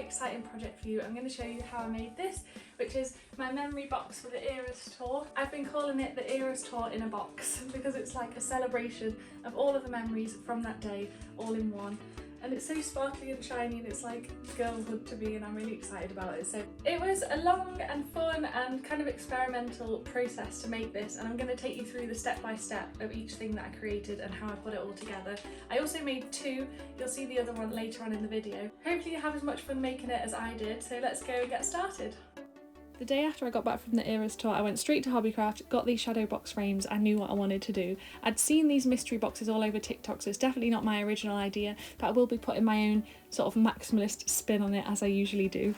exciting project for you. I'm going to show you how I made this, which is my memory box for the Eras tour. I've been calling it the Eras tour in a box because it's like a celebration of all of the memories from that day all in one. And it's so sparkly and shiny and it's like girlhood to me, and I'm really excited about it. So it was a long and fun and kind of experimental process to make this, and I'm going to take you through the step-by-step of each thing that I created and how I put it all together. I also made two, you'll see the other one later on in the video. Hopefully you have as much fun making it as I did, so let's go and get started. The day after I got back from the Eras tour, I went straight to Hobbycraft, got these shadow box frames. I knew what I wanted to do. I'd seen these mystery boxes all over TikTok, so it's definitely not my original idea, but I will be putting my own sort of maximalist spin on it as I usually do.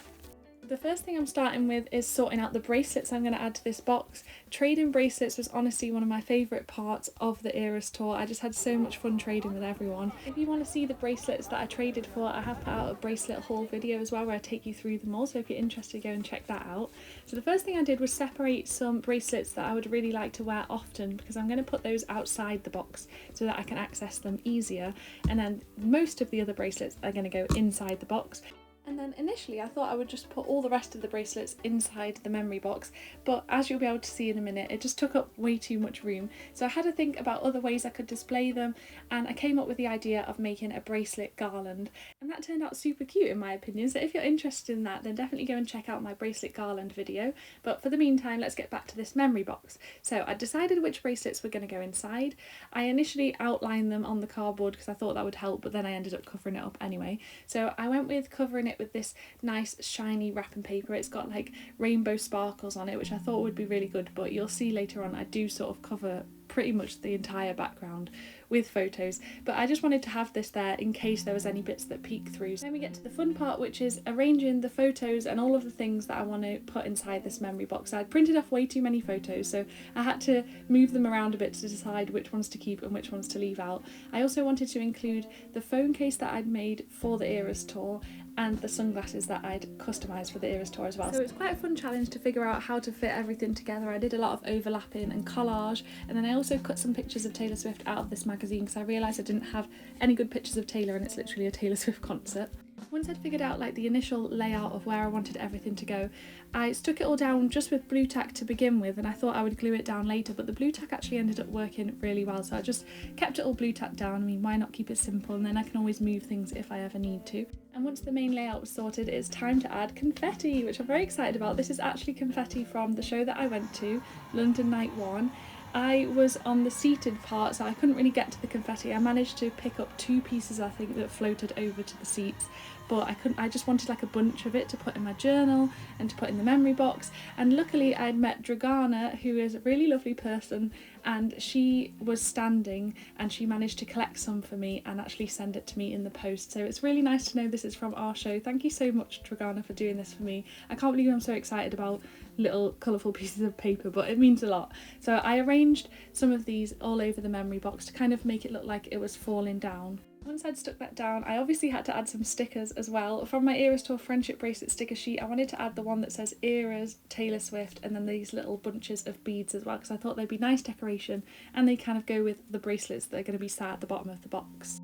The first thing I'm starting with is sorting out the bracelets I'm going to add to this box. Trading bracelets was honestly one of my favourite parts of the Eras tour. I just had so much fun trading with everyone. If you want to see the bracelets that I traded for, I have put out a bracelet haul video as well where I take you through them all, so if you're interested, go and check that out. So the first thing I did was separate some bracelets that I would really like to wear often, because I'm going to put those outside the box so that I can access them easier, and then most of the other bracelets are going to go inside the box. And then initially I thought I would just put all the rest of the bracelets inside the memory box, but as you'll be able to see in a minute, it just took up way too much room. So I had to think about other ways I could display them, and I came up with the idea of making a bracelet garland. And that turned out super cute in my opinion, so if you're interested in that, then definitely go and check out my bracelet garland video. But for the meantime, let's get back to this memory box. So I decided which bracelets were going to go inside. I initially outlined them on the cardboard because I thought that would help, but then I ended up covering it up anyway. So I went with covering it with this nice shiny wrapping paper. It's got like rainbow sparkles on it, which I thought would be really good, but you'll see later on I do sort of cover pretty much the entire background with photos, but I just wanted to have this there in case there was any bits that peek through. Then we get to the fun part, which is arranging the photos and all of the things that I want to put inside this memory box. I'd printed off way too many photos, so I had to move them around a bit to decide which ones to keep and which ones to leave out. I also wanted to include the phone case that I'd made for the Eras tour and the sunglasses that I'd customised for the Eras tour as well. So it's quite a fun challenge to figure out how to fit everything together. I did a lot of overlapping and collage, and then I also cut some pictures of Taylor Swift out of this magazine because I realised I didn't have any good pictures of Taylor, and it's literally a Taylor Swift concert. Once I'd figured out like the initial layout of where I wanted everything to go, I stuck it all down just with blue tack to begin with, and I thought I would glue it down later, but the blue tack actually ended up working really well, so I just kept it all blue tacked down. I mean, why not keep it simple, and then I can always move things if I ever need to. And once the main layout was sorted, it's time to add confetti, which I'm very excited about. This is actually confetti from the show that I went to, London Night 1. I was on the seated part, so I couldn't really get to the confetti. I managed to pick up two pieces, I think, that floated over to the seats, but I just wanted like a bunch of it to put in my journal and to put in the memory box. And luckily I'd met Dragana, who is a really lovely person, and she was standing and she managed to collect some for me and actually send it to me in the post. So it's really nice to know this is from our show. Thank you so much, Dragana, for doing this for me. I can't believe I'm so excited about little colourful pieces of paper, but it means a lot. So I arranged some of these all over the memory box to kind of make it look like it was falling down. Once I'd stuck that down, I obviously had to add some stickers as well. From my Eras tour friendship bracelet sticker sheet, I wanted to add the one that says Eras, Taylor Swift, and then these little bunches of beads as well, because I thought they'd be nice decoration and they kind of go with the bracelets that are going to be sat at the bottom of the box.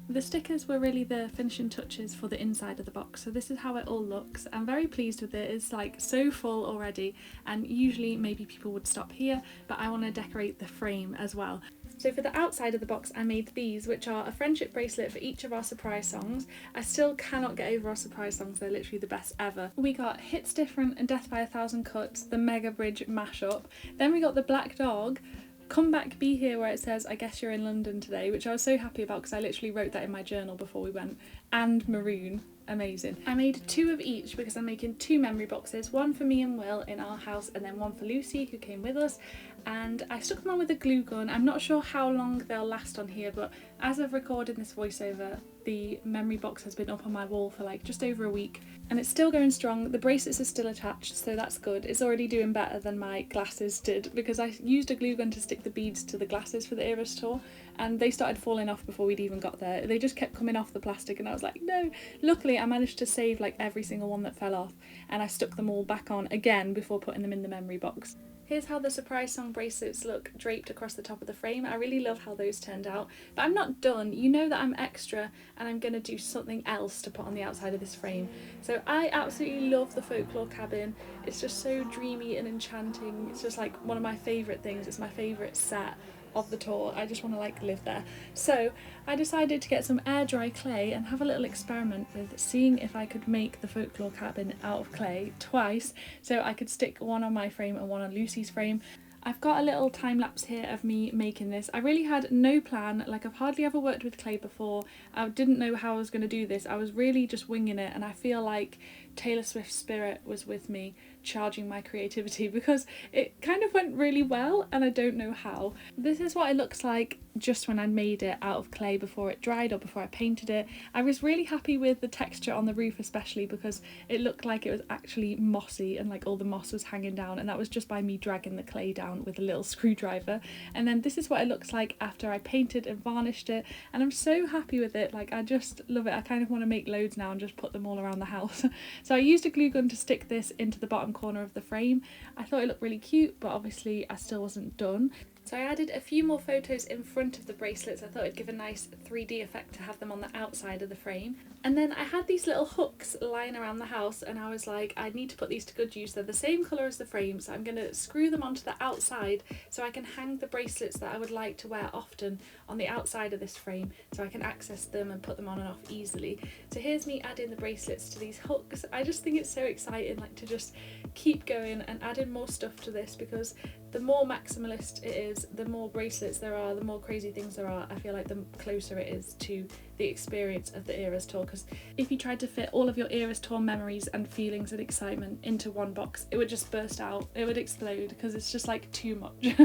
The stickers were really the finishing touches for the inside of the box, so this is how it all looks. I'm very pleased with it. It's like so full already, and usually maybe people would stop here, but I want to decorate the frame as well. So for the outside of the box, I made these, which are a friendship bracelet for each of our surprise songs. I still cannot get over our surprise songs, they're literally the best ever. We got Hits Different and Death by a Thousand Cuts, the Mega Bridge mashup. Then we got the Black Dog, Come Back Be Here, where it says I guess you're in London today, which I was so happy about because I literally wrote that in my journal before we went, and Maroon. amazing. I made 2 of each because I'm making 2 memory boxes, one for me and Will in our house and then one for Lucy who came with us, and I stuck them on with a glue gun. I'm not sure how long they'll last on here, but as I've recorded this voiceover, the memory box has been up on my wall for like just over a week and it's still going strong. The bracelets are still attached, so that's good. It's already doing better than my glasses did because I used a glue gun to stick the beads to the glasses for the Eras tour and they started falling off before we'd even got there. They just kept coming off the plastic and I was like, no. Luckily I managed to save like every single one that fell off and I stuck them all back on again before putting them in the memory box. Here's how the surprise song bracelets look draped across the top of the frame. I really love how those turned out, but I'm not done. You know that I'm extra and I'm going to do something else to put on the outside of this frame. So I absolutely love the folklore cabin. It's just so dreamy and enchanting. It's just like one of my favourite things. It's my favourite set of the tour. I just want to like live there. So I decided to get some air dry clay and have a little experiment with seeing if I could make the folklore cabin out of clay twice, so I could stick one on my frame and one on Lucy's frame. I've got a little time lapse here of me making this. I really had no plan, like I've hardly ever worked with clay before. I didn't know how I was going to do this. I was really just winging it and I feel like Taylor Swift's spirit was with me, charging my creativity because it kind of went really well and I don't know how. This is what it looks like just when I made it out of clay before it dried or before I painted it. I was really happy with the texture on the roof, especially because it looked like it was actually mossy and like all the moss was hanging down, and that was just by me dragging the clay down with a little screwdriver. And then this is what it looks like after I painted and varnished it, and I'm so happy with it. Like I just love it. I kind of want to make loads now and just put them all around the house. So I used a glue gun to stick this into the bottom corner of the frame. I thought it looked really cute, but obviously I still wasn't done. So I added a few more photos in front of the bracelets. I thought it'd give a nice 3D effect to have them on the outside of the frame. And then I had these little hooks lying around the house and I was like, I need to put these to good use. They're the same colour as the frame, so I'm going to screw them onto the outside so I can hang the bracelets that I would like to wear often on the outside of this frame so I can access them and put them on and off easily. So here's me adding the bracelets to these hooks. I just think it's so exciting, like to just keep going and adding more stuff to this, because the more maximalist it is, the more bracelets there are, the more crazy things there are, I feel like the closer it is to the experience of the Eras tour. Because if you tried to fit all of your Eras tour memories and feelings and excitement into one box, it would just burst out, it would explode, because it's just like too much.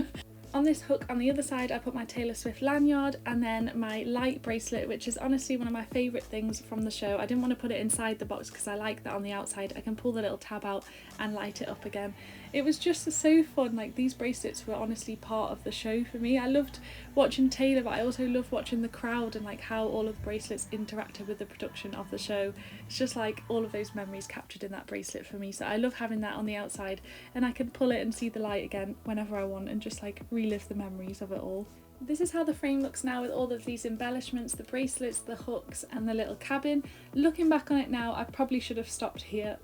On this hook on the other side I put my Taylor Swift lanyard and then my light bracelet, which is honestly one of my favourite things from the show. I didn't want to put it inside the box because I like that on the outside I can pull the little tab out and light it up again. It was just so fun. Like, these bracelets were honestly part of the show for me. I loved watching Taylor, but I also loved watching the crowd and like how all of the bracelets interacted with the production of the show. It's just like all of those memories captured in that bracelet for me, so I love having that on the outside and I can pull it and see the light again whenever I want and just like relive the memories of it all. This is how the frame looks now with all of these embellishments, the bracelets, the hooks and the little cabin. Looking back on it now, I probably should have stopped here,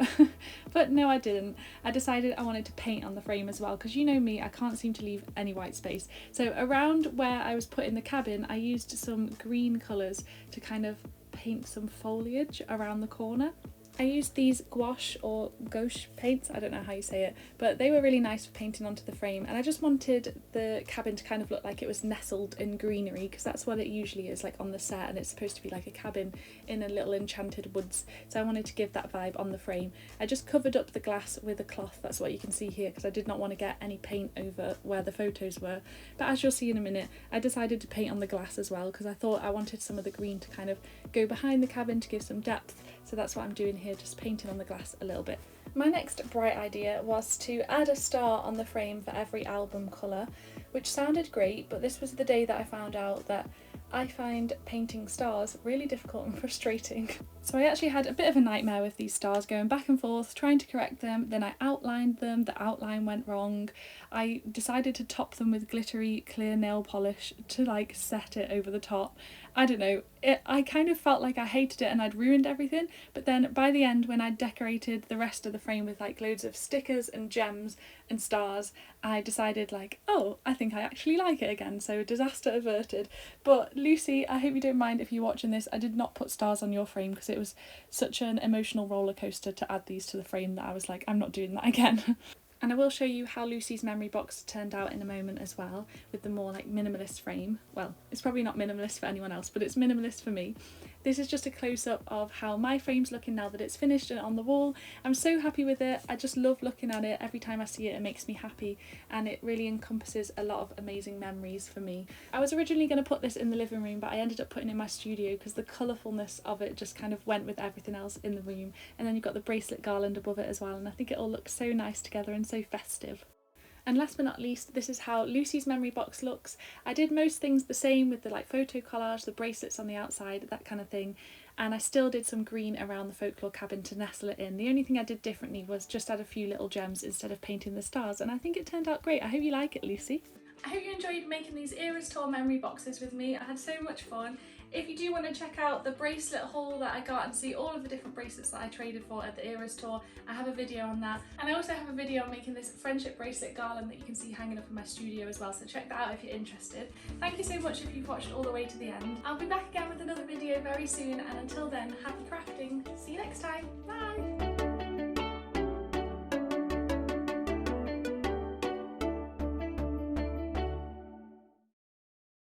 but no I didn't. I decided I wanted to paint on the frame as well, because you know me, I can't seem to leave any white space. So around where I was putting the cabin, I used some green colours to kind of paint some foliage around the corner. I used these gouache or gouache paints, I don't know how you say it, but they were really nice for painting onto the frame, and I just wanted the cabin to kind of look like it was nestled in greenery, because that's what it usually is like on the set, and it's supposed to be like a cabin in a little enchanted woods, so I wanted to give that vibe on the frame. I just covered up the glass with a cloth, that's what you can see here, because I did not want to get any paint over where the photos were, but as you'll see in a minute, I decided to paint on the glass as well, because I thought I wanted some of the green to kind of go behind the cabin to give some depth, so that's what I'm doing here, just painting on the glass a little bit. My next bright idea was to add a star on the frame for every album colour, which sounded great, but this was the day that I found out that I find painting stars really difficult and frustrating. So I actually had a bit of a nightmare with these stars, going back and forth, trying to correct them, then I outlined them, the outline went wrong. I decided to top them with glittery clear nail polish to like set it over the top. I don't know, I kind of felt like I hated it and I'd ruined everything, but then by the end, when I decorated the rest of the frame with like loads of stickers and gems and stars, I decided like, oh, I think I actually like it again, so disaster averted. But Lucy, I hope you don't mind if you're watching this, I did not put stars on your frame because it was such an emotional roller coaster to add these to the frame that I was like, I'm not doing that again. And I will show you how Lucy's memory box turned out in a moment as well, with the more like minimalist frame. Well, it's probably not minimalist for anyone else, but it's minimalist for me. This is just a close-up of how my frame's looking now that it's finished and on the wall. I'm so happy with it. I just love looking at it. Every time I see it, it makes me happy, and it really encompasses a lot of amazing memories for me. I was originally going to put this in the living room, but I ended up putting it in my studio because the colourfulness of it just kind of went with everything else in the room. And then you've got the bracelet garland above it as well, and I think it all looks so nice together and so festive. And last but not least, this is how Lucy's memory box looks. I did most things the same with the like photo collage, the bracelets on the outside, that kind of thing. And I still did some green around the folklore cabin to nestle it in. The only thing I did differently was just add a few little gems instead of painting the stars, and I think it turned out great. I hope you like it, Lucy. I hope you enjoyed making these Eras Tour memory boxes with me. I had so much fun. If you do want to check out the bracelet haul that I got and see all of the different bracelets that I traded for at the Eras Tour, I have a video on that. And I also have a video on making this friendship bracelet garland that you can see hanging up in my studio as well, so check that out if you're interested. Thank you so much if you've watched all the way to the end. I'll be back again with another video very soon, and until then, happy crafting. See you next time. Bye!